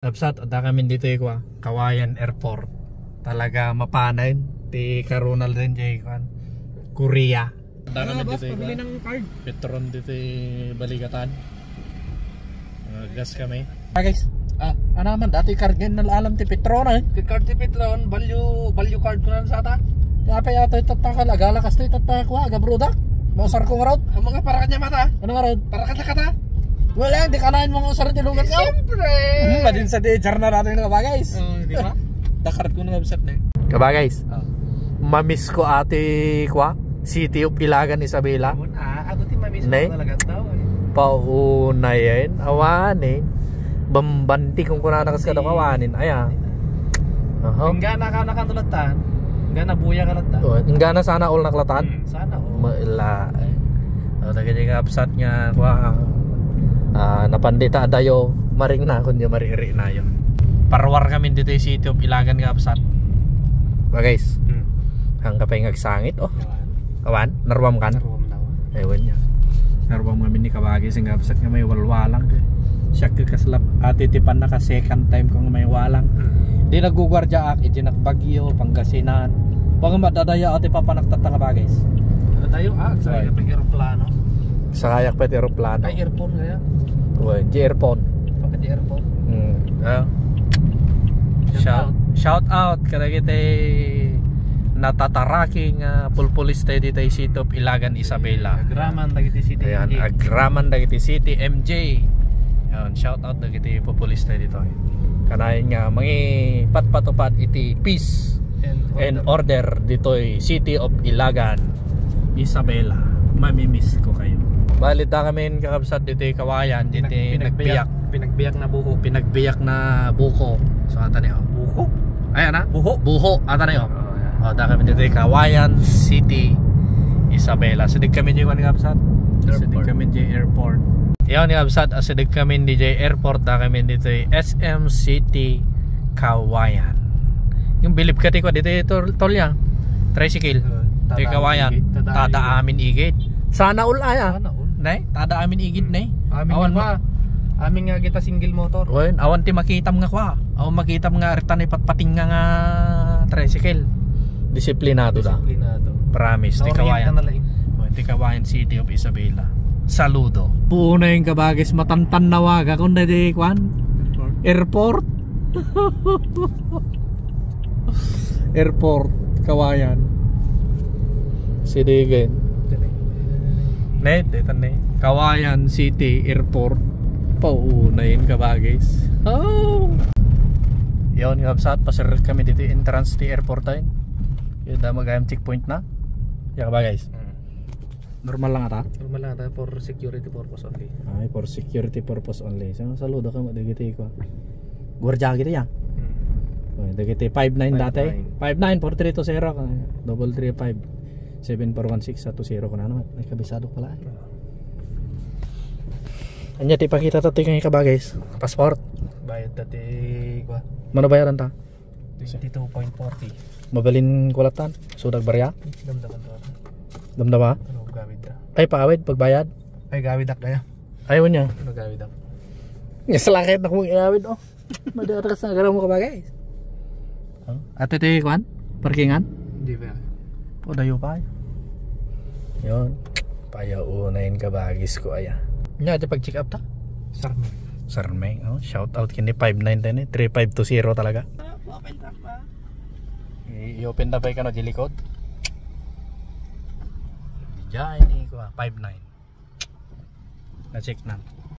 Absat, ada kami dito yung Kawayan Airport. Talaga mapanay. Di karunal din dyan Korea. Ada kami dito yung Petron dito yung Baligatan. Gas kami. Guys, ano naman dati card ngayon nalalam ti Petron card ti Petron, value card ko na sa ata. Kaya pa yata itataka, agala kas ito itataka, agabruda. Mausar ko nga road. Ang mga para kanya mata. Ano nga road? Para kata-kata. Wala, di ka nahin mga usaran tilungan ka. Siyempre! Madin sa HR na natin nga ba guys? Di ba? Dakar ko na website na kaba guys, mamiss ko ate kwa City of Ilagan Isabela. Ako ti mamiss ko talaga tao pauna yan, awanin bambanti kung kunanakas ka daw awanin, ayan nga nakantulatan, nga nabuya ka latan, nga na sana all naklatan, sana all maila tagay ka absat nga kwa napandita dayo maring na kundi mariri na yun. Parwar kami dito yung City of Ilagan nga absat ba guys, hangga pa yung agsangit kawan, narwam kan ewan niya narwam kami ni kabagay sing absat nga may walwalang siya kaslap atitipan na ka second time kung may walang di nagugwardya ak di nagbagyo Pangasinan pag madadaya ati papanagtatanga ba guys tayo sakay pa aeroplano sakay pa aeroplano kay airphone kaya di airphone pag di airphone shout out kada kita natataraking pulpulista dito ay City of Ilagan Isabela. Agraman dagiti City MJ. Ayan, agraman dagiti City MJ. Ayan, shout out dagiti pulpulista dito. Kanayon nga mangi patpatupad iti peace and order dito ay City of Ilagan Isabela. Mamimiss ko kayo. Balit na kami kakabsat dito ay Kawayan dito pinagbiyak na buko so ata niyo buko ayan na buho ata niyo da kami dito Kawayan City Isabela sidig kami dito ni absat sidig kami dito airport yon ni absat sidig kami dito airport da kami dito SM City Kawayan yung bilib ka ko dito tolya tricycle dito Kawayan tada amin igit sana ul aya nay tada amin igit nay awan ba amin nga kita single motor. Oy, awan ti makitam nga kwa. Awan makitam nga artan patpating nga tricycle. Disiplinado da. Promise ti Kawayan. Ti Kawayan City of Isabela. Saludo. Puuna yung kabagis matantan nawaga kun di kwan. Airport. Airport Kawayan. Sidigen. Net detan ne. Kawayan City Airport. Paunayin ka ba guys? Yun yung absat pasirot kami dito entrance to airport tayo yun na magayang checkpoint na yan ka ba guys? Normal lang ata? Normal lang ata for security purpose only ay for security purpose only so saludo ka magdagiti ko guardya kita yan dagiti 59 dati 594320 335 7416 ko na naman may kabisado pala anya ti pakita tati kang ikaba guys passport bayad tati kwa mano bayaran ta 22.40 mabalin kulatan sudag barya damdama ano gawid ta ay paawid pagbayad ay gawid ak kaya ayaw niya ano gawid ak nya salakit na kung iawid madatas na garaw mo ka ba guys ate ti kwan parkingan hindi ba o dayo pa yon payaunayin ka bagis ko aya nya di pag check up ta Sarmeng shout out kini 599 3520 talaga open tap ba i-open na ba ka no di likod diyan ni ko 59 na check na